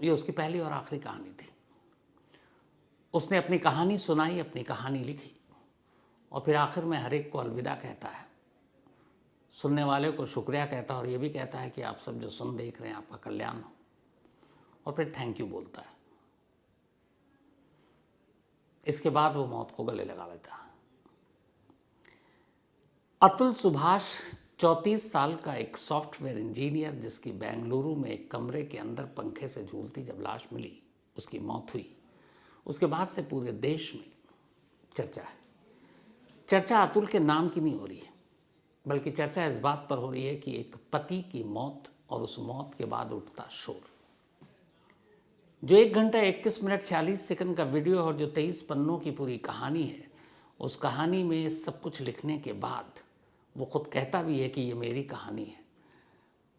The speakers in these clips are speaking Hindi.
ये उसकी पहली और आखिरी कहानी थी। उसने अपनी कहानी सुनाई, अपनी कहानी लिखी और फिर आखिर में हर एक को अलविदा कहता है, सुनने वाले को शुक्रिया कहता है और ये भी कहता है कि आप सब जो सुन देख रहे हैं आपका कल्याण हो, और फिर थैंक यू बोलता है। इसके बाद वो मौत को गले लगा लेता है। अतुल सुभाष 34 साल का एक सॉफ्टवेयर इंजीनियर, जिसकी बेंगलुरु में एक कमरे के अंदर पंखे से झूलती जब लाश मिली, उसकी मौत हुई, उसके बाद से पूरे देश में चर्चा है। चर्चा अतुल के नाम की नहीं हो रही है, बल्कि चर्चा इस बात पर हो रही है कि एक पति की मौत और उस मौत के बाद उठता शोर। जो 1 घंटा 21 मिनट 46 सेकंड का वीडियो और जो 23 पन्नों की पूरी कहानी है, उस कहानी में सब कुछ लिखने के बाद वो खुद कहता भी है कि ये मेरी कहानी है।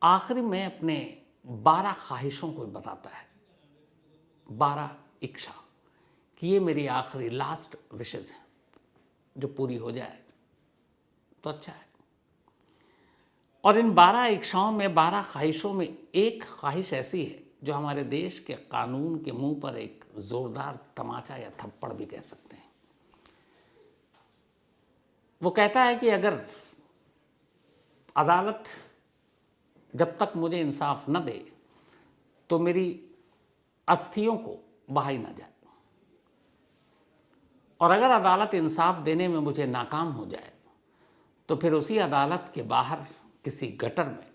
आखिरी में अपने 12 ख्वाहिशों को बताता है, 12 इच्छा, कि ये मेरी आखिरी लास्ट विशेज़ है, जो पूरी हो जाए तो अच्छा है। और इन 12 इच्छाओं में, 12 ख्वाहिशों में एक ख्वाहिश ऐसी है जो हमारे देश के कानून के मुंह पर एक जोरदार तमाचा या थप्पड़ भी कह सकते हैं। वो कहता है कि अगर अदालत जब तक मुझे इंसाफ न दे तो मेरी अस्थियों को बहाई ना जाए, और अगर अदालत इंसाफ देने में मुझे नाकाम हो जाए तो फिर उसी अदालत के बाहर किसी गटर में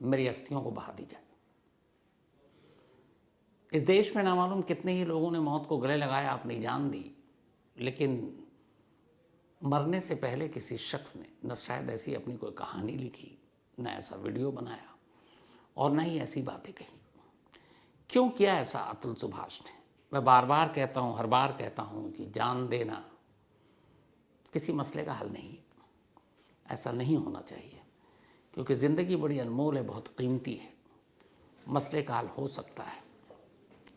मेरी अस्थियों को बहा दी जाए। इस देश में ना मालूम कितने ही लोगों ने मौत को गले लगाया, अपनी जान दी, लेकिन मरने से पहले किसी शख्स ने न शायद ऐसी अपनी कोई कहानी लिखी, न ऐसा वीडियो बनाया, और न ही ऐसी बातें कही। क्यों किया ऐसा अतुल सुभाष ने? मैं बार बार कहता हूँ, हर बार कहता हूँ कि जान देना किसी मसले का हल नहीं, ऐसा नहीं होना चाहिए, क्योंकि ज़िंदगी बड़ी अनमोल है, बहुत कीमती है। मसले का हल हो सकता है,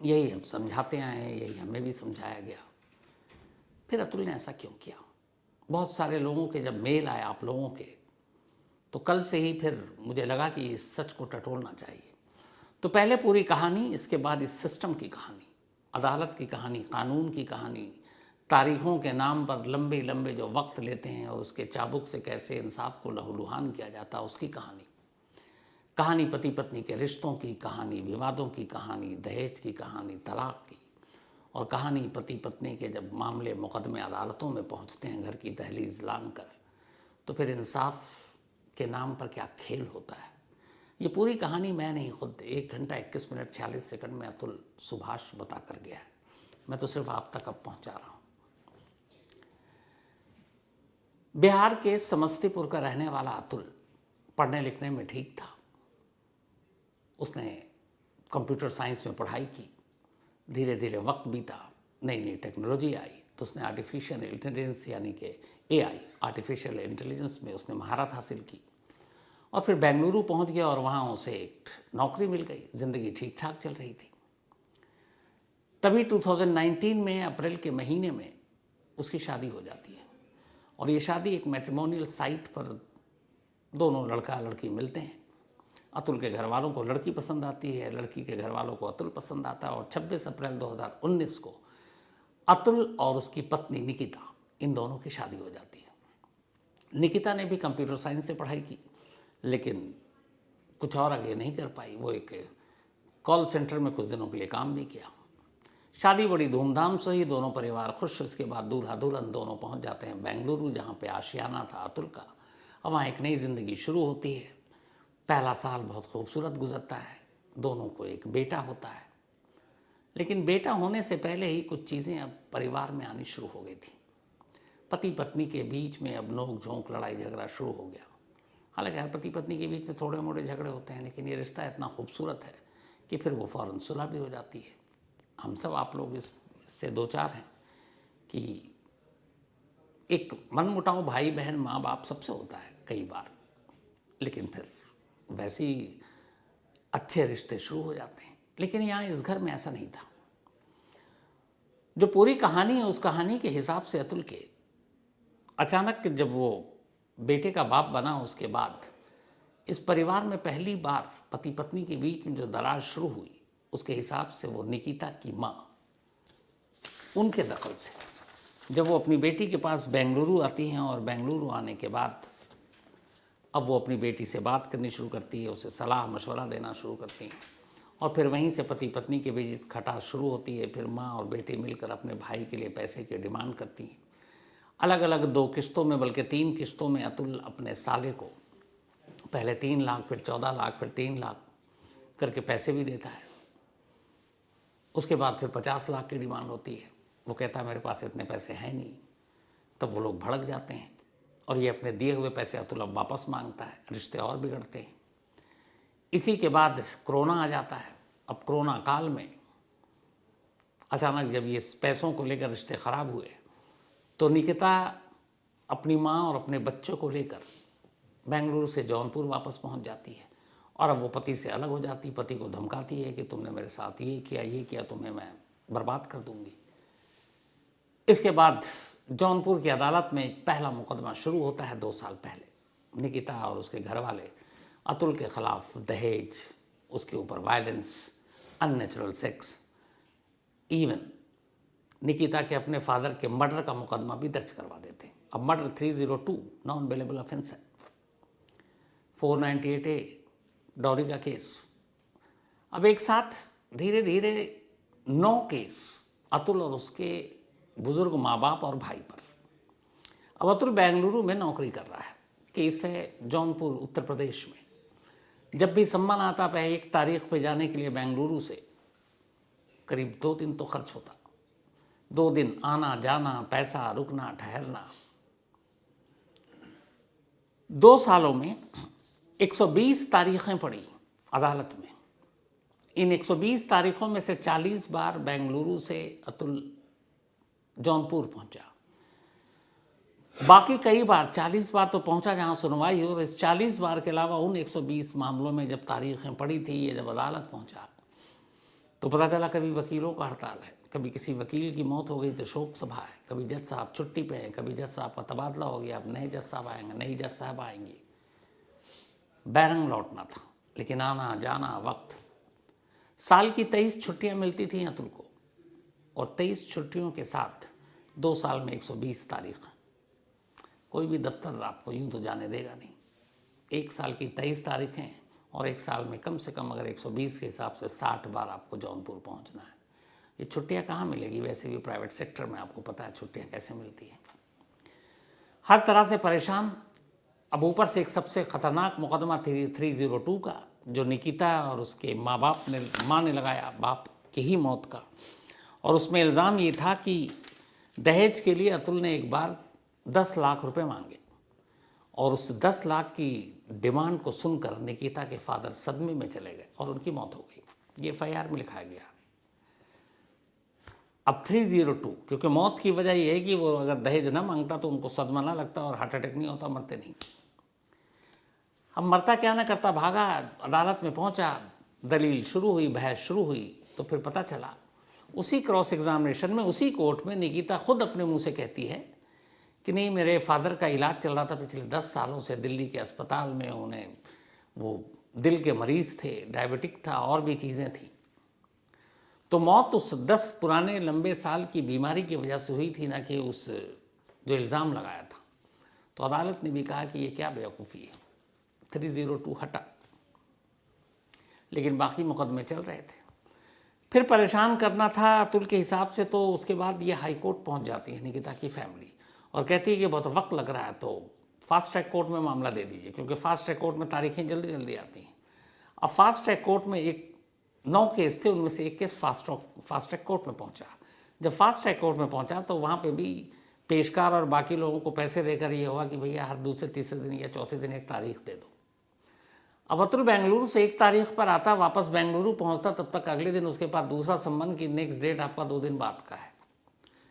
यही हम समझाते आए हैं, यही हमें भी समझाया गया। फिर अतुल ने ऐसा क्यों किया? बहुत सारे लोगों के जब मेल आए आप लोगों के, तो कल से ही फिर मुझे लगा कि इस सच को टटोलना चाहिए। तो पहले पूरी कहानी, इसके बाद इस सिस्टम की कहानी, अदालत की कहानी, कानून की कहानी, तारीखों के नाम पर लंबे लंबे जो वक्त लेते हैं और उसके चाबुक से कैसे इंसाफ को लहूलुहान किया जाता है, उसकी कहानी, कहानी पति पत्नी के रिश्तों की कहानी, विवादों की कहानी, दहेज की कहानी, तलाक की, और कहानी पति पत्नी के जब मामले मुकदमे अदालतों में पहुंचते हैं घर की दहलीज लांघ कर, तो फिर इंसाफ के नाम पर क्या खेल होता है। ये पूरी कहानी मैं नहीं, खुद 1 घंटा 21 मिनट 46 सेकंड में अतुल सुभाष बता कर गया है। मैं तो सिर्फ आप तक अब पहुंचा रहा हूँ। बिहार के समस्तीपुर का रहने वाला अतुल पढ़ने लिखने में ठीक था। उसने कंप्यूटर साइंस में पढ़ाई की, धीरे धीरे वक्त बीता, नई नई टेक्नोलॉजी आई, तो उसने आर्टिफिशियल इंटेलिजेंस यानी कि AI, आर्टिफिशियल इंटेलिजेंस में उसने महारत हासिल की, और फिर बेंगलुरु पहुंच गया और वहाँ उसे एक नौकरी मिल गई, ज़िंदगी ठीक ठाक चल रही थी। तभी 2019 में अप्रैल के महीने में उसकी शादी हो जाती है, और ये शादी एक मैट्रिमोनियल साइट पर दोनों लड़का लड़की मिलते हैं। अतुल के घर वालों को लड़की पसंद आती है, लड़की के घर वालों को अतुल पसंद आता है, और 26 अप्रैल 2019 को अतुल और उसकी पत्नी निकिता, इन दोनों की शादी हो जाती है। निकिता ने भी कंप्यूटर साइंस से पढ़ाई की, लेकिन कुछ और आगे नहीं कर पाई। वो एक कॉल सेंटर में कुछ दिनों के लिए काम भी किया। शादी बड़ी धूमधाम से हुई, दोनों परिवार खुश। उसके बाद दूल्हा दुल्हन दोनों पहुंच जाते हैं बेंगलुरु, जहाँ पे आशियाना था अतुल का। अब वहाँ एक नई ज़िंदगी शुरू होती है। पहला साल बहुत खूबसूरत गुजरता है, दोनों को एक बेटा होता है, लेकिन बेटा होने से पहले ही कुछ चीज़ें अब परिवार में आनी शुरू हो गई थी। पति पत्नी के बीच में अब नोक झोंक, लड़ाई झगड़ा शुरू हो गया। हालांकि हर पति पत्नी के बीच में थोड़े मोटे झगड़े होते हैं, लेकिन ये रिश्ता इतना खूबसूरत है कि फिर वो फ़ौरन सुलह भी हो जाती है। हम सब, आप लोग इससे दो चार हैं कि एक मनमुटाव भाई बहन माँ बाप सबसे होता है कई बार, लेकिन फिर वैसे ही अच्छे रिश्ते शुरू हो जाते हैं। लेकिन यहाँ इस घर में ऐसा नहीं था। जो पूरी कहानी है, उस कहानी के हिसाब से अतुल के अचानक जब वो बेटे का बाप बना, उसके बाद इस परिवार में पहली बार पति पत्नी के बीच में जो दरार शुरू हुई, उसके हिसाब से वो निकिता की माँ, उनके दखल से जब वो अपनी बेटी के पास बेंगलुरु आती हैं और बेंगलुरु आने के बाद अब वो अपनी बेटी से बात करनी शुरू करती है, उसे सलाह मशवरा देना शुरू करती हैं और फिर वहीं से पति पत्नी के बीच खटास शुरू होती है। फिर माँ और बेटी मिलकर अपने भाई के लिए पैसे की डिमांड करती हैं। अलग अलग 2 किस्तों में, बल्कि 3 किस्तों में अतुल अपने साले को पहले 3 लाख, फिर 14 लाख, फिर 3 लाख करके पैसे भी देता है। उसके बाद फिर 50 लाख की डिमांड होती है। वो कहता है मेरे पास इतने पैसे हैं नहीं। तब वो लोग भड़क जाते हैं और ये अपने दिए हुए पैसे अतुल अब वापस मांगता है। रिश्ते और बिगड़ते हैं। इसी के बाद कोरोना आ जाता है। अब कोरोना काल में अचानक जब ये पैसों को लेकर रिश्ते खराब हुए तो निकिता अपनी माँ और अपने बच्चों को लेकर बेंगलुरु से जौनपुर वापस पहुंच जाती है और अब वो पति से अलग हो जाती। पति को धमकाती है कि तुमने मेरे साथ ये किया, तुम्हें मैं बर्बाद कर दूंगी। इसके बाद जौनपुर की अदालत में एक पहला मुकदमा शुरू होता है 2 साल पहले। निकिता और उसके घर वाले अतुल के खिलाफ दहेज, उसके ऊपर violence, unnatural sex, even Nikita के अपने फादर के मर्डर का मुकदमा भी दर्ज करवा देते हैं। अब मर्डर 302 नॉन बेलेबल ऑफेंस है। 498A डॉरी का केस। अब एक साथ धीरे धीरे 9 केस अतुल और उसके बुजुर्ग माँ बाप और भाई पर। अब अतुल बेंगलुरु में नौकरी कर रहा है। केस है जौनपुर, उत्तर प्रदेश में। जब भी सम्मान आता है 1 तारीख पे जाने के लिए बेंगलुरु से करीब 2 दिन तो खर्च होता। 2 दिन आना जाना, पैसा, रुकना, ठहरना। 2 सालों में 120 तारीखें पड़ी अदालत में। इन 120 तारीखों में से 40 बार बेंगलुरु से अतुल जौनपुर पहुंचा। बाकी कई बार 40 बार तो पहुंचा जहां सुनवाई हो। इस 40 बार के अलावा उन 120 मामलों में जब तारीखें पड़ी थी, ये जब अदालत पहुंचा तो पता चला कभी वकीलों का हड़ताल है, कभी किसी वकील की मौत हो गई तो शोक सभा है, कभी जज साहब छुट्टी पे हैं, कभी जज साहब का तबादला हो गया, अब नए जज साहब आएंगे, नई जज साहब आएंगी। बैरंग लौटना था, लेकिन आना जाना वक्त। साल की 23 छुट्टियां मिलती थी अतुल को और 23 छुट्टियों के साथ 2 साल में 120 तारीख। कोई भी दफ्तर आपको यूं तो जाने देगा नहीं। 1 साल की 23 तारीखें और 1 साल में कम से कम अगर 120 के हिसाब से 60 बार आपको जौनपुर पहुंचना है। ये छुट्टियां कहाँ मिलेगी? वैसे भी प्राइवेट सेक्टर में आपको पता है छुट्टियां कैसे मिलती हैं। हर तरह से परेशान। अब ऊपर से एक सबसे खतरनाक मुकदमा 302 का, जो निकिता और उसके माँ ने लगाया, बाप की ही मौत का। और उसमें इल्ज़ाम ये था कि दहेज के लिए अतुल ने एक बार 10 लाख रुपए मांगे और उस 10 लाख की डिमांड को सुनकर निकिता के फादर सदमे में चले गए और उनकी मौत हो गई। ये FIR में लिखाया गया। अब 302, क्योंकि मौत की वजह यह है कि वो अगर दहेज ना मांगता तो उनको सदमा ना लगता और हार्ट अटैक नहीं होता, मरते नहीं। अब मरता क्या ना करता, भागा, अदालत में पहुंचा, दलील शुरू हुई, बहस शुरू हुई। तो फिर पता चला उसी क्रॉस एग्जामिनेशन में, उसी कोर्ट में निकिता खुद अपने मुंह से कहती है कि नहीं, मेरे फादर का इलाज चल रहा था पिछले 10 सालों से दिल्ली के अस्पताल में। उन्हें वो दिल के मरीज़ थे, डायबिटिक था, और भी चीज़ें थी। तो मौत उस 10 पुराने लंबे साल की बीमारी की वजह से हुई थी, ना कि उस जो इल्ज़ाम लगाया था। तो अदालत ने भी कहा कि ये क्या बेवकूफ़ी है, 302 हटा। लेकिन बाकी मुकदमे चल रहे थे। फिर परेशान करना था अतुल के हिसाब से। तो उसके बाद ये हाई कोर्ट पहुँच जाती है निकिता की फैमिली और कहती है कि बहुत वक्त लग रहा है, तो फास्ट ट्रैक कोर्ट में मामला दे दीजिए, क्योंकि फास्ट ट्रैक कोर्ट में तारीखें जल्दी जल्दी आती हैं। अब फास्ट ट्रैक कोर्ट में 9 केस थे, उनमें से एक केस फास्ट ट्रैक कोर्ट में पहुंचा। जब फास्ट ट्रैक कोर्ट में पहुंचा तो वहाँ पे भी पेशकार और बाकी लोगों को पैसे देकर ये हुआ कि भैया हर दूसरे तीसरे दिन या चौथे दिन एक तारीख दे दो। अब अतुल बेंगलुरु से 1 तारीख पर आता, वापस बेंगलुरु पहुँचता, तब तक अगले दिन उसके पास दूसरा संबंध की नेक्स्ट डेट आपका 2 दिन बाद का है।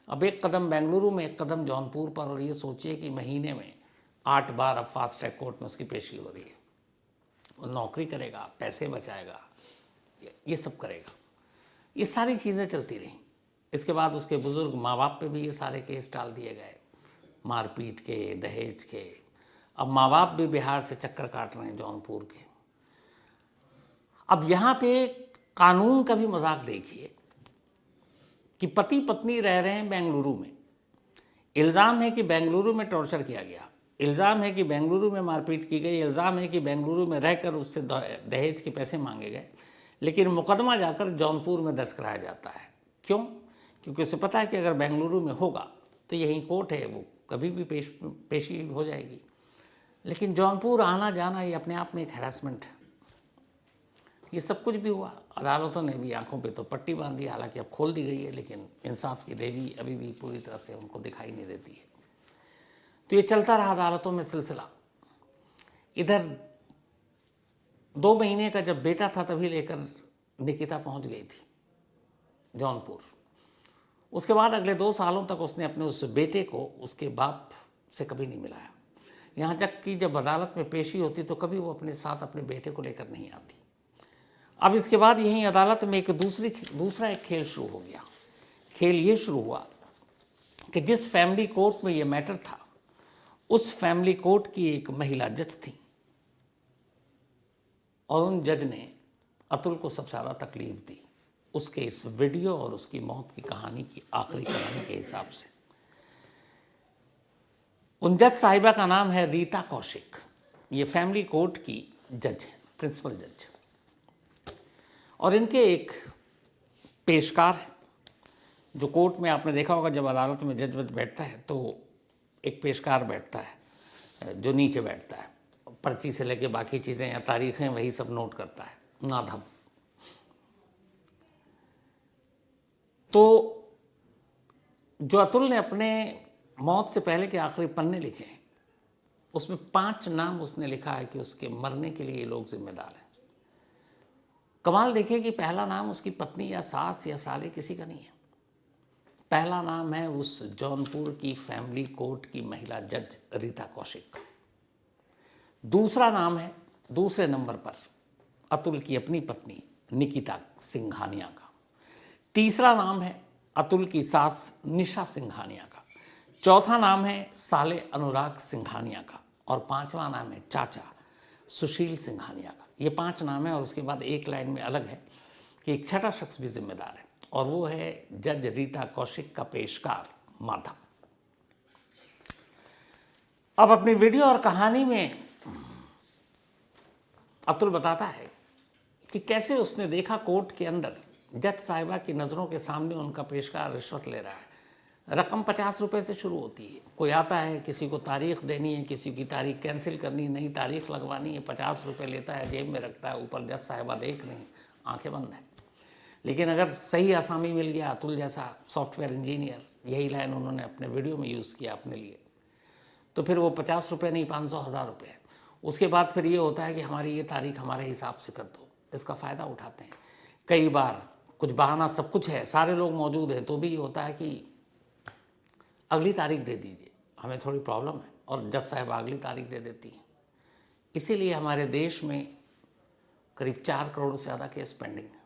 अब एक कदम बेंगलुरु में, एक कदम जौनपुर पर। और ये सोचिए कि महीने में 8 बार अब फास्ट ट्रैक कोर्ट में उसकी पेशी हो रही है। वो नौकरी करेगा, पैसे बचाएगा, ये सब करेगा। ये सारी चीज़ें चलती रहीं। इसके बाद उसके बुज़ुर्ग माँ बाप पे भी ये सारे केस डाल दिए गए, मारपीट के, दहेज के। अब माँ बाप भी बिहार से चक्कर काट रहे हैं जौनपुर के। अब यहाँ पे कानून का भी मजाक देखिए कि पति पत्नी रह रहे हैं बेंगलुरु में, इल्ज़ाम है कि बेंगलुरु में टॉर्चर किया गया, इल्ज़ाम है कि बेंगलुरु में मारपीट की गई, इल्ज़ाम है कि बेंगलुरु में रहकर उससे दहेज के पैसे मांगे गए, लेकिन मुकदमा जाकर जौनपुर में दर्ज कराया जाता है। क्यों? क्योंकि उसे पता है कि अगर बेंगलुरु में होगा तो यही कोर्ट है, वो कभी भी पेशी हो जाएगी। लेकिन जौनपुर आना जाना ये अपने आप में एक हैरेसमेंट है। ये सब कुछ भी हुआ, अदालतों ने भी आंखों पे तो पट्टी बांधी, हालांकि अब खोल दी गई है, लेकिन इंसाफ की देवी अभी भी पूरी तरह से उनको दिखाई नहीं देती है। तो ये चलता रहा अदालतों में सिलसिला। इधर 2 महीने का जब बेटा था तभी लेकर निकिता पहुंच गई थी जौनपुर। उसके बाद अगले 2 सालों तक उसने अपने उस बेटे को उसके बाप से कभी नहीं मिलाया। यहाँ तक कि जब अदालत में पेशी होती तो कभी वो अपने साथ अपने बेटे को लेकर नहीं आती। अब इसके बाद यहीं अदालत में एक दूसरा एक खेल शुरू हो गया। खेल ये शुरू हुआ कि जिस फैमिली कोर्ट में ये मैटर था, उस फैमिली कोर्ट की एक महिला जज थी और उन जज ने अतुल को सबसे ज़्यादा तकलीफ दी उसके इस वीडियो और उसकी मौत की कहानी की आखिरी कहानी के हिसाब से। उन जज साहिबा का नाम है रीता कौशिक। ये फैमिली कोर्ट की जज है, प्रिंसिपल जज। और इनके एक पेशकार है, जो कोर्ट में आपने देखा होगा जब अदालत में जज वज बैठता है तो एक पेशकार बैठता है जो नीचे बैठता है, पर्ची से लेके बाकी चीज़ें या तारीखें वही सब नोट करता है, नाधव। तो जो अतुल ने अपने मौत से पहले के आखिरी पन्ने लिखे हैं, उसमें 5 नाम उसने लिखा है कि उसके मरने के लिए ये लोग जिम्मेदार हैं। कमाल देखिए कि पहला नाम उसकी पत्नी या सास या साले किसी का नहीं है। पहला नाम है उस जौनपुर की फैमिली कोर्ट की महिला जज रीता कौशिक का। दूसरा नाम है दूसरे नंबर पर अतुल की अपनी पत्नी निकिता सिंघानिया का। तीसरा नाम है अतुल की सास निशा सिंघानिया का। चौथा नाम है साले अनुराग सिंघानिया का। और 5वां नाम है चाचा सुशील सिंघानिया का। ये 5 नाम है और उसके बाद एक लाइन में अलग है कि एक छठा शख्स भी जिम्मेदार है और वो है जज रीता कौशिक का पेशकार माधव। अब अपनी वीडियो और कहानी में अतुल बताता है कि कैसे उसने देखा कोर्ट के अंदर जज साहिबा की नज़रों के सामने उनका पेशकार रिश्वत ले रहा है। रकम 50 रुपये से शुरू होती है। कोई आता है, किसी को तारीख देनी है, किसी की तारीख कैंसिल करनी, नई तारीख लगवानी है, 50 रुपये लेता है, जेब में रखता है, ऊपर जज साहिबा देख रहे हैं, आंखें बंद हैं। लेकिन अगर सही आसामी मिल गया, अतुल जैसा सॉफ्टवेयर इंजीनियर, यही लाइन उन्होंने अपने वीडियो में यूज़ किया अपने लिए, तो फिर वो 50 रुपये नहीं 500 1000 रुपये। उसके बाद फिर ये होता है कि हमारी ये तारीख हमारे हिसाब से कर दो। इसका फ़ायदा उठाते हैं। कई बार कुछ बहाना, सब कुछ है, सारे लोग मौजूद हैं, तो भी ये होता है कि अगली तारीख दे दीजिए, हमें थोड़ी प्रॉब्लम है, और जज साहब अगली तारीख दे देती हैं। इसीलिए हमारे देश में करीब 4 करोड़ से ज़्यादा केस पेंडिंग है।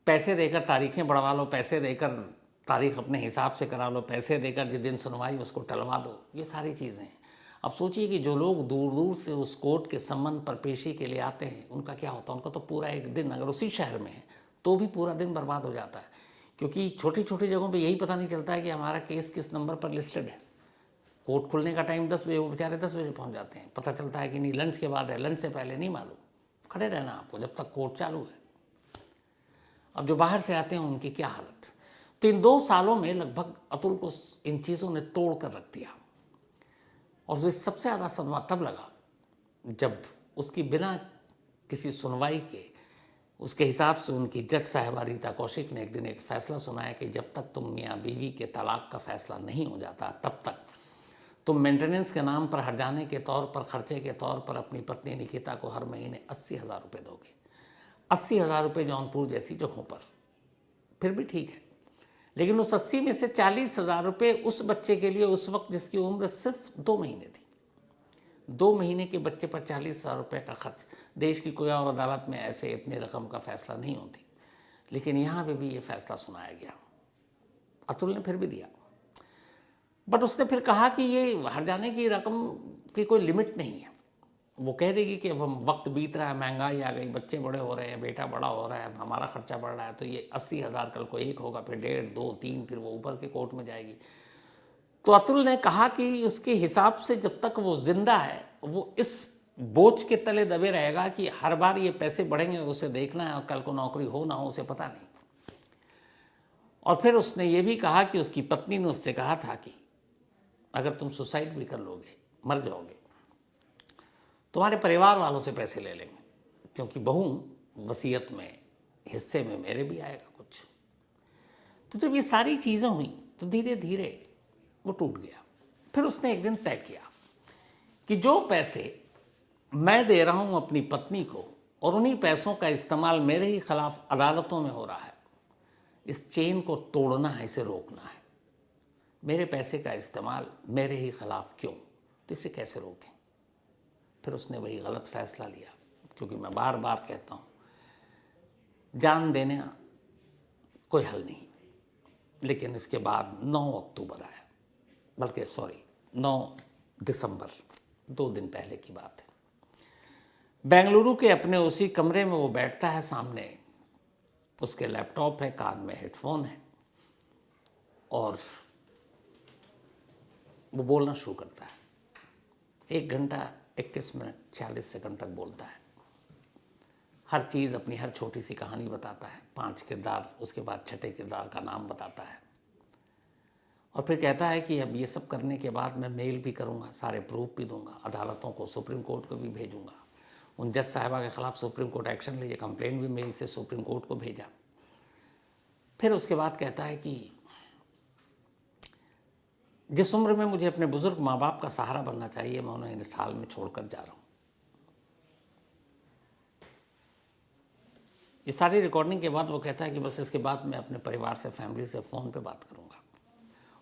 पैसे देकर तारीखें बढ़वा लो, पैसे देकर तारीख अपने हिसाब से करा लो, पैसे देकर जिस दिन सुनवाई उसको टलवा दो, ये सारी चीज़ें हैं। अब सोचिए कि जो लोग दूर दूर से उस कोर्ट के संबंध पर पेशी के लिए आते हैं, उनका क्या होता है? उनका तो पूरा एक दिन, अगर उसी शहर में है तो भी पूरा दिन बर्बाद हो जाता है, क्योंकि छोटी छोटी जगहों पे यही पता नहीं चलता है कि हमारा केस किस नंबर पर लिस्टेड है। कोर्ट खुलने का टाइम 10 बजे, वो बेचारे 10 बजे पहुंच जाते हैं। पता चलता है कि नहीं, लंच के बाद है, लंच से पहले नहीं मालूम। खड़े रहना आपको जब तक कोर्ट चालू है। अब जो बाहर से आते हैं उनकी क्या हालत। तो इन 2 सालों में लगभग अतुल को इन चीज़ों ने तोड़ कर रख दिया। और जो सबसे ज़्यादा सदमा तब लगा जब उसकी बिना किसी सुनवाई के, उसके हिसाब से उनकी जज साहिबा रीता कौशिक ने एक दिन एक फ़ैसला सुनाया कि जब तक तुम मियाँ बीवी के तलाक का फ़ैसला नहीं हो जाता, तब तक तुम मेंटेनेंस के नाम पर, हर्जाने के तौर पर, खर्चे के तौर पर अपनी पत्नी निकिता को हर महीने 80,000 रुपये दोगे। 80,000 रुपये जौनपुर जैसी जगहों पर फिर भी ठीक है, लेकिन उस 80 में से 40,000 रुपये उस बच्चे के लिए उस वक्त जिसकी उम्र सिर्फ 2 महीने थी। 2 महीने के बच्चे पर 40,000 रुपये का खर्च। देश की कोई और अदालत में ऐसे इतनी रकम का फैसला नहीं होती, लेकिन यहाँ पे भी ये फैसला सुनाया गया। अतुल ने फिर भी दिया, बट उसने फिर कहा कि ये हर्जाने की रकम की कोई लिमिट नहीं है। वो कह देगी कि अब हम वक्त बीत रहा है, महंगाई आ गई, बच्चे बड़े हो रहे हैं, बेटा बड़ा हो रहा है, हमारा खर्चा बढ़ रहा है, तो ये 80,000 कल को 1 होगा, फिर 1.5, 2, 3, फिर वो ऊपर के कोर्ट में जाएगी। तो अतुल ने कहा कि उसके हिसाब से जब तक वो जिंदा है वो इस बोझ के तले दबे रहेगा कि हर बार ये पैसे बढ़ेंगे, उसे देखना है, और कल को नौकरी हो ना हो उसे पता नहीं। और फिर उसने ये भी कहा कि उसकी पत्नी ने उससे कहा था कि अगर तुम सुसाइड भी कर लोगे, मर जाओगे, तुम्हारे परिवार वालों से पैसे ले लेंगे, क्योंकि बहू वसीयत में हिस्से में मेरे भी आएगा कुछ। तो जब ये सारी चीज़ें हुई तो धीरे धीरे वो टूट गया। फिर उसने एक दिन तय किया कि जो पैसे मैं दे रहा हूं अपनी पत्नी को और उन्हीं पैसों का इस्तेमाल मेरे ही खिलाफ अदालतों में हो रहा है, इस चेन को तोड़ना है, इसे रोकना है। मेरे पैसे का इस्तेमाल मेरे ही खिलाफ क्यों, तो इसे कैसे रोकें। फिर उसने वही गलत फैसला लिया, क्योंकि मैं बार बार कहता हूं जान देने कोई हल नहीं। लेकिन इसके बाद 9 अक्टूबर आया, बल्कि 9 दिसंबर, 2 दिन पहले की बात है। बेंगलुरु के अपने उसी कमरे में वो बैठता है, सामने उसके लैपटॉप है, कान में हेडफोन है, और वो बोलना शुरू करता है। 1 घंटा 21 मिनट 40 सेकंड तक बोलता है। हर चीज़ अपनी हर छोटी सी कहानी बताता है, 5 किरदार, उसके बाद छठे किरदार का नाम बताता है, और फिर कहता है कि अब ये सब करने के बाद मैं मेल भी करूँगा, सारे प्रूफ भी दूंगा, अदालतों को, सुप्रीम कोर्ट को भी भेजूंगा, उन जज साहिबा के खिलाफ सुप्रीम कोर्ट एक्शन लीजिए, कंप्लेंट भी मेल से सुप्रीम कोर्ट को भेजा। फिर उसके बाद कहता है कि जिस उम्र में मुझे अपने बुजुर्ग माँ बाप का सहारा बनना चाहिए, मैं उन्हें इस हाल में छोड़कर जा रहा हूँ। ये सारी रिकॉर्डिंग के बाद वो कहता है कि बस इसके बाद मैं अपने परिवार से, फैमिली से फ़ोन पे बात करूँगा,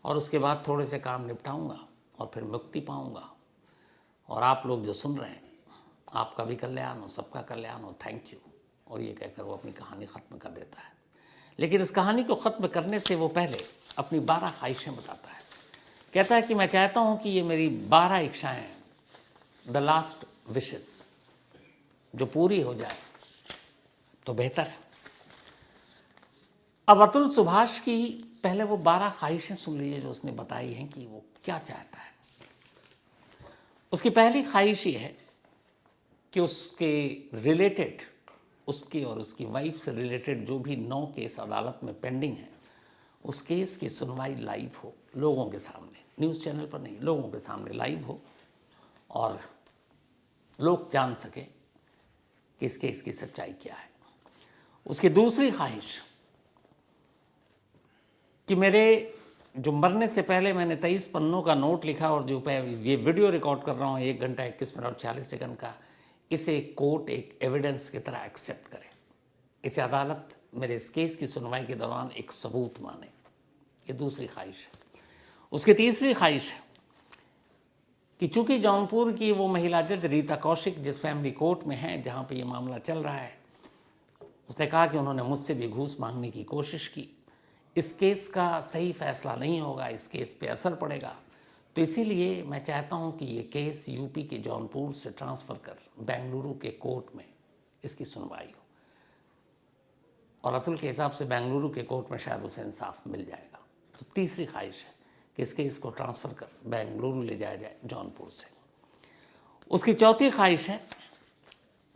और उसके बाद थोड़े से काम निपटाऊँगा और फिर मुक्ति पाऊँगा, और आप लोग जो सुन रहे हैं, आपका भी कल्याण हो, सबका कल्याण हो, थैंक यू। और ये कहकर वो अपनी कहानी ख़त्म कर देता है। लेकिन इस कहानी को ख़त्म करने से वो पहले अपनी 12 ख्वाहिशें बताता है। कहता है कि मैं चाहता हूँ कि ये मेरी 12 इच्छाएँ, द लास्ट विशेस, जो पूरी हो जाए तो बेहतर है। अब अतुल सुभाष की पहले वो 12 ख्वाहिशें सुन लीजिए जो उसने बताई हैं कि वो क्या चाहता है। उसकी पहली ख्वाहिश ये है कि उसके रिलेटेड, उसकी और उसकी वाइफ से रिलेटेड जो भी 9 केस अदालत में पेंडिंग है, उस केस की सुनवाई लाइव हो, लोगों के सामने, न्यूज़ चैनल पर नहीं, लोगों के सामने लाइव हो, और लोग जान सके कि इस केस की सच्चाई क्या है। उसकी दूसरी ख्वाहिश कि मेरे जो मरने से पहले मैंने 23 पन्नों का नोट लिखा और जो ये वीडियो रिकॉर्ड कर रहा हूँ 1 घंटा 21 मिनट और 40 सेकंड का, इसे कोर्ट एक एविडेंस की तरह एक्सेप्ट करे, इसे अदालत मेरे इस केस की सुनवाई के दौरान एक सबूत माने। ये दूसरी ख्वाहिश है। उसकी तीसरी ख्वाहिश है कि चूंकि जौनपुर की वो महिला जज रीता कौशिक जिस फैमिली कोर्ट में है जहाँ पे ये मामला चल रहा है, उसने कहा कि उन्होंने मुझसे भी घूस मांगने की कोशिश की, इस केस का सही फैसला नहीं होगा, इस केस पे असर पड़ेगा, तो इसीलिए मैं चाहता हूँ कि ये केस यूपी के जौनपुर से ट्रांसफ़र कर बेंगलुरु के कोर्ट में इसकी सुनवाई हो। और अतुल के हिसाब से बेंगलुरु के कोर्ट में शायद उसे इंसाफ मिल जाएगा। तो तीसरी ख्वाहिश है कि इस केस को ट्रांसफ़र कर बेंगलुरु ले जाया जाए जौनपुर से। उसकी चौथी ख्वाहिश है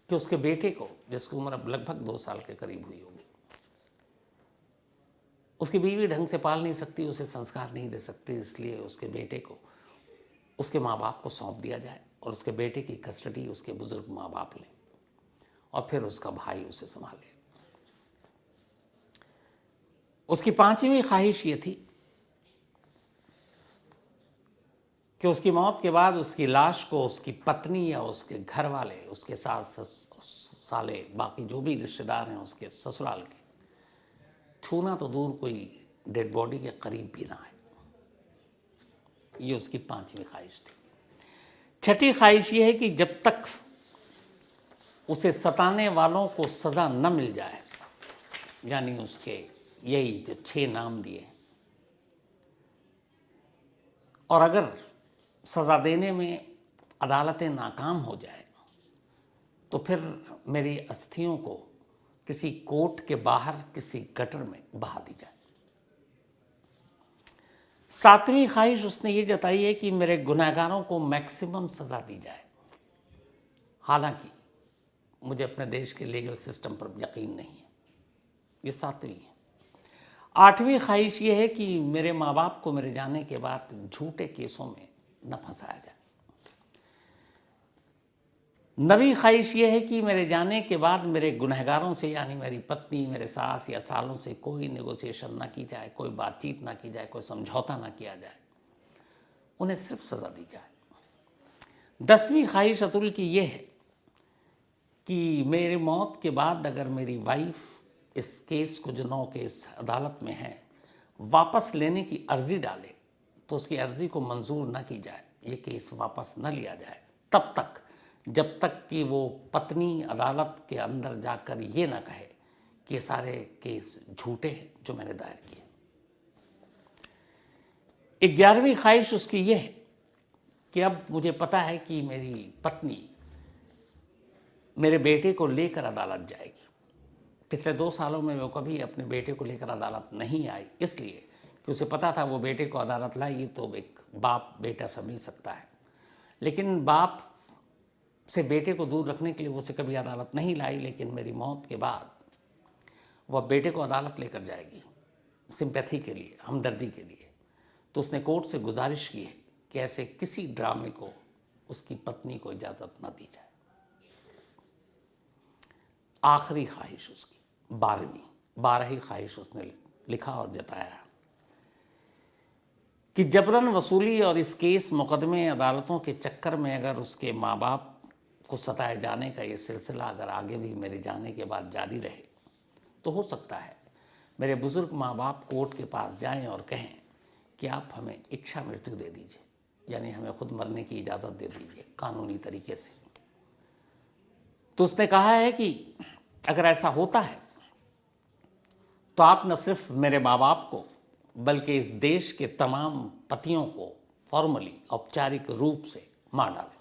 कि उसके बेटे को, जिसकी उम्र अब लगभग 2 साल के करीब हुई होगी, उसकी बीवी ढंग से पाल नहीं सकती, उसे संस्कार नहीं दे सकती, इसलिए उसके बेटे को उसके माँ बाप को सौंप दिया जाए और उसके बेटे की कस्टडी उसके बुजुर्ग माँ बाप लें और फिर उसका भाई उसे संभाले। उसकी 5वीं ख्वाहिश ये थी कि उसकी मौत के बाद उसकी लाश को उसकी पत्नी या उसके घर वाले, उसके सास साले, बाकी जो भी रिश्तेदार हैं उसके ससुराल के, छूना तो दूर कोई डेड बॉडी के करीब भी ना आए। ये उसकी 5वीं ख्वाहिश थी। 6ठी ख्वाहिश ये है कि जब तक उसे सताने वालों को सज़ा न मिल जाए, यानी उसके यही जो 6 नाम दिए, और अगर सज़ा देने में अदालतें नाकाम हो जाए तो फिर मेरी अस्थियों को किसी कोर्ट के बाहर किसी गटर में बहा दी जाए। सातवीं ख्वाहिश उसने ये जताई है कि मेरे गुनहगारों को मैक्सिमम सज़ा दी जाए। हालांकि मुझे अपने देश के लीगल सिस्टम पर यकीन नहीं है। ये सातवीं है। आठवीं ख्वाहिश ये है कि मेरे माँ बाप को मेरे जाने के बाद झूठे केसों में न फंसाया जाए। नवीं ख्वाहिश ये है कि मेरे जाने के बाद मेरे गुनहगारों से यानी मेरी पत्नी, मेरे सास या सालों से कोई नेगोशिएशन ना की जाए, कोई बातचीत ना की जाए, कोई समझौता ना किया जाए, उन्हें सिर्फ सज़ा दी जाए। 10वीं ख्वाहिश अतुल की ये है कि मेरे मौत के बाद अगर मेरी वाइफ इस केस को, जो 9 केस अदालत में है, वापस लेने की अर्जी डाले तो उसकी अर्जी को मंजूर न की जाए, ये केस वापस न लिया जाए तब तक, जब तक कि वो पत्नी अदालत के अंदर जाकर ये ना कहे कि ये सारे केस झूठे हैं जो मैंने दायर किए। 11वीं ख्वाहिश उसकी ये है कि अब मुझे पता है कि मेरी पत्नी मेरे बेटे को लेकर अदालत जाएगी। पिछले 2 सालों में वो कभी अपने बेटे को लेकर अदालत नहीं आई, इसलिए कि उसे पता था वो बेटे को अदालत लाएगी तो एक बाप बेटा से मिल सकता है। लेकिन बाप से बेटे को दूर रखने के लिए वो उसे कभी अदालत नहीं लाई, लेकिन मेरी मौत के बाद वह बेटे को अदालत लेकर जाएगी सिंपैथी के लिए, हमदर्दी के लिए। तो उसने कोर्ट से गुजारिश की है कि ऐसे किसी ड्रामे को उसकी पत्नी को इजाज़त न दी जाए। आखिरी ख्वाहिश उसकी 12वीं ख्वाहिश उसने लिखा और जताया कि जबरन वसूली और इस केस, मुकदमे, अदालतों के चक्कर में अगर उसके माँ बाप को सताए जाने का ये सिलसिला अगर आगे भी मेरे जाने के बाद जारी रहे तो हो सकता है मेरे बुज़ुर्ग माँ बाप कोर्ट के पास जाएं और कहें कि आप हमें इच्छा मृत्यु दे दीजिए, यानी हमें खुद मरने की इजाज़त दे दीजिए कानूनी तरीके से। तो उसने कहा है कि अगर ऐसा होता है तो आप न सिर्फ मेरे माँ बाप को बल्कि इस देश के तमाम पतियों को फॉर्मली, औपचारिक रूप से मार डालें,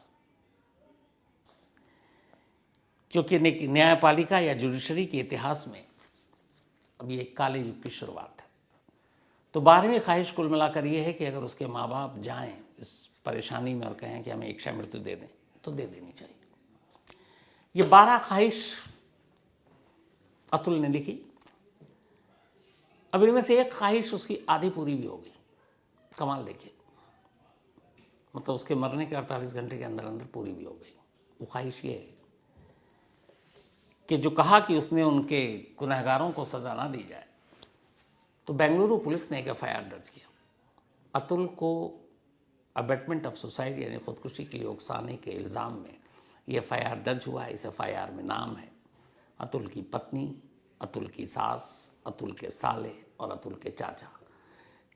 क्योंकि न्यायपालिका या जुडिशरी के इतिहास में अब ये एक काले युग की शुरुआत है। तो 12वीं ख्वाहिश कुल मिलाकर ये है कि अगर उसके माँ बाप जाएं इस परेशानी में और कहें कि हमें इच्छा मृत्यु दे दें तो दे देनी चाहिए। ये 12 ख्वाहिश अतुल ने लिखी। अब इनमें से एक ख्वाहिश उसकी आधी पूरी भी हो गई। कमाल देखिए, मतलब उसके मरने के 48 घंटे के अंदर अंदर पूरी भी हो गई। वो ख्वाहिश ये है कि जो कहा कि उसने उनके गुनहगारों को सज़ा ना दी जाए, तो बेंगलुरु पुलिस ने एक FIR दर्ज किया। अतुल को अबेटमेंट ऑफ सुसाइड यानी खुदकुशी के लिए उकसाने के इल्ज़ाम में ये FIR दर्ज हुआ है। इस FIR में नाम है अतुल की पत्नी, अतुल की सास, अतुल के साले और अतुल के चाचा।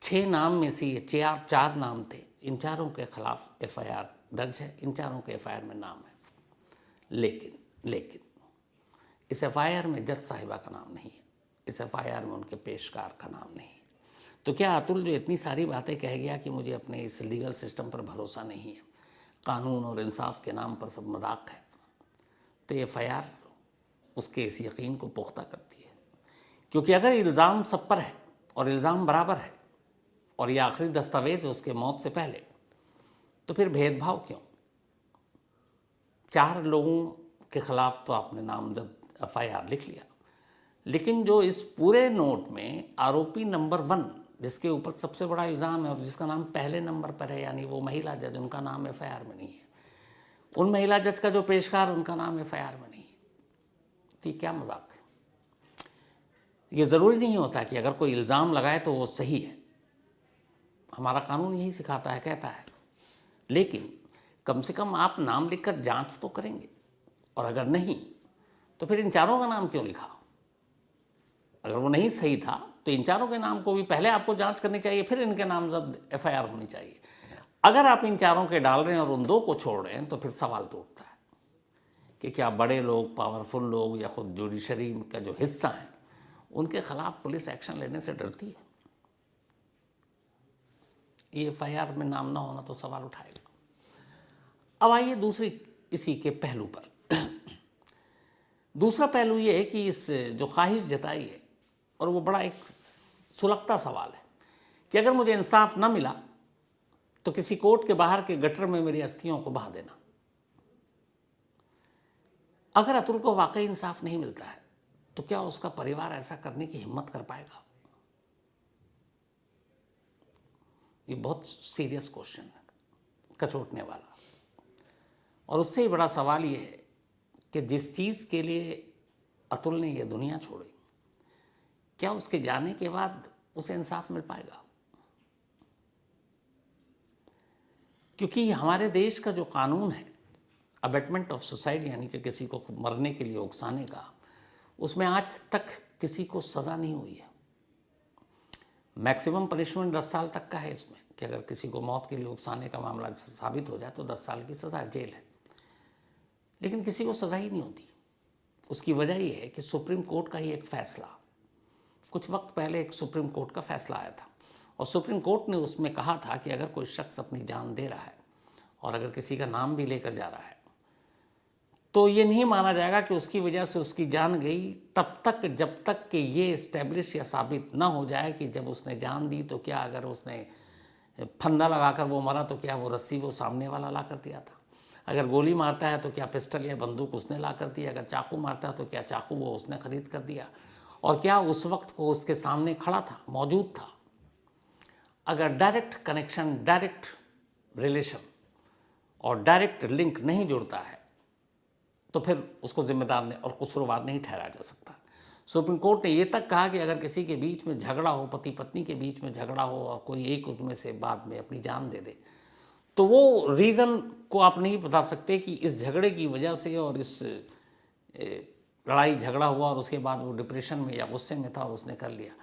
6 नाम में से ये 4 नाम थे। इन चारों के खिलाफ FIR दर्ज है, इन चारों के FIR में नाम है। लेकिन इस FIR में जज साहिबा का नाम नहीं है, इस FIR में उनके पेशकार का नाम नहीं है। तो क्या अतुल जो इतनी सारी बातें कह गया कि मुझे अपने इस लीगल सिस्टम पर भरोसा नहीं है, कानून और इंसाफ के नाम पर सब मजाक है, तो ये FIR उसके इस यकीन को पुख्ता करती है। क्योंकि अगर इल्ज़ाम सब पर है और इल्ज़ाम बराबर है और ये आखिरी दस्तावेज है उसके मौत से पहले, तो फिर भेदभाव क्यों? 4 लोगों के खिलाफ तो आपने नामजद FIR लिख लिया, लेकिन जो इस पूरे नोट में आरोपी नंबर 1 जिसके ऊपर सबसे बड़ा इल्ज़ाम है और जिसका नाम पहले नंबर पर है, यानी वो महिला जज, उनका नाम FIR में नहीं है। उन महिला जज का जो पेशकार, उनका नाम FIR में नहीं है। तो ये क्या मजाक है? ये ज़रूरी नहीं होता कि अगर कोई इल्ज़ाम लगाए तो वो सही है। हमारा कानून यही सिखाता है, कहता है। लेकिन कम से कम आप नाम लिखकर जांच तो करेंगे, और अगर नहीं तो फिर इन चारों का नाम क्यों लिखा? अगर वो नहीं सही था तो इन चारों के नाम को भी पहले आपको जांच करनी चाहिए, फिर इनके नामजद FIR होनी चाहिए। अगर आप इन चारों के डाल रहे हैं और उन 2 को छोड़ रहे हैं तो फिर सवाल तो उठता है कि क्या बड़े लोग, पावरफुल लोग या खुद जुडिशरी का जो हिस्सा है, उनके खिलाफ पुलिस एक्शन लेने से डरती है? ये FIR में नाम ना होना तो सवाल उठाएगा। अब आइए दूसरी इसी के पहलू पर दूसरा पहलू ये है कि इस जो ख्वाहिश जताई है, और वो बड़ा एक सुलगता सवाल है कि अगर मुझे इंसाफ न मिला तो किसी कोर्ट के बाहर के गटर में मेरी अस्थियों को बहा देना। अगर अतुल को वाकई इंसाफ नहीं मिलता है तो क्या उसका परिवार ऐसा करने की हिम्मत कर पाएगा? ये बहुत सीरियस क्वेश्चन है, कचोटने वाला। और उससे ही बड़ा सवाल ये है कि जिस चीज़ के लिए अतुल ने यह दुनिया छोड़ी, क्या उसके जाने के बाद उसे इंसाफ मिल पाएगा? क्योंकि हमारे देश का जो कानून है अबेटमेंट ऑफ सुसाइड, यानी कि किसी को मरने के लिए उकसाने का, उसमें आज तक किसी को सज़ा नहीं हुई है। मैक्सिमम पनिशमेंट 10 साल तक का है इसमें, कि अगर किसी को मौत के लिए उकसाने का मामला साबित हो जाए तो 10 साल की सज़ा, जेल है। लेकिन किसी को सज़ा ही नहीं होती। उसकी वजह यह है कि सुप्रीम कोर्ट का ही एक फ़ैसला, कुछ वक्त पहले एक सुप्रीम कोर्ट का फ़ैसला आया था, और सुप्रीम कोर्ट ने उसमें कहा था कि अगर कोई शख्स अपनी जान दे रहा है और अगर किसी का नाम भी लेकर जा रहा है तो ये नहीं माना जाएगा कि उसकी वजह से उसकी जान गई, तब तक जब तक कि ये इस्टेब्लिश या साबित ना हो जाए कि जब उसने जान दी तो क्या, अगर उसने फंदा लगाकर वो मरा तो क्या वो रस्सी वो सामने वाला ला कर दिया था, अगर गोली मारता है तो क्या पिस्टल या बंदूक उसने ला कर दिया, अगर चाकू मारता है तो क्या चाकू वो उसने खरीद कर दिया, और क्या उस वक्त को उसके सामने खड़ा था, मौजूद था। अगर डायरेक्ट कनेक्शन, डायरेक्ट रिलेशन और डायरेक्ट लिंक नहीं जुड़ता है तो फिर उसको जिम्मेदार और कसूरवार नहीं ठहराया जा सकता। सुप्रीम कोर्ट ने ये तक कहा कि अगर किसी के बीच में झगड़ा हो, पति पत्नी के बीच में झगड़ा हो, और कोई एक उसमें से बाद में अपनी जान दे दे, तो वो रीज़न को आप नहीं बता सकते कि इस झगड़े की वजह से और इस लड़ाई झगड़ा हुआ और उसके बाद वो डिप्रेशन में या गुस्से में था और उसने कर लिया।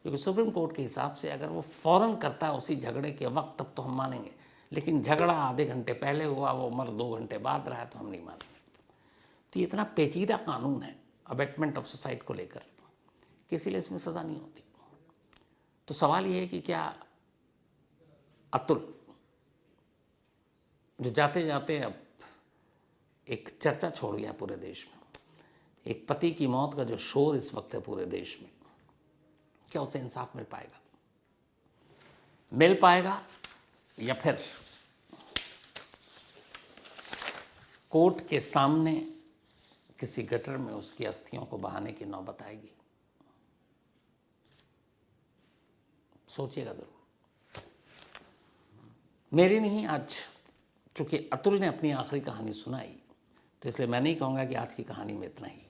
क्योंकि सुप्रीम कोर्ट के हिसाब से अगर वो फ़ौरन करता है उसी झगड़े के वक्त, तब तो हम मानेंगे, लेकिन झगड़ा आधे घंटे पहले हुआ, वो मर 2 घंटे बाद रहा, तो हम नहीं मानेंगे। तो ये इतना पेचीदा कानून है अबेटमेंट ऑफ सुसाइड को लेकर कि इसीलिए इसमें सज़ा नहीं होती। तो सवाल ये है कि क्या अतुल, जो जाते जाते अब एक चर्चा छोड़ गया पूरे देश में, एक पति की मौत का जो शोर इस वक्त है पूरे देश में, क्या उसे इंसाफ मिल पाएगा? मिल पाएगा या फिर कोर्ट के सामने किसी गटर में उसकी अस्थियों को बहाने की नौबत आएगी? सोचिएगा जरूर। मेरी नहीं, आज चूंकि अतुल ने अपनी आखिरी कहानी सुनाई तो इसलिए मैं नहीं कहूँगा कि आज की कहानी में इतना ही।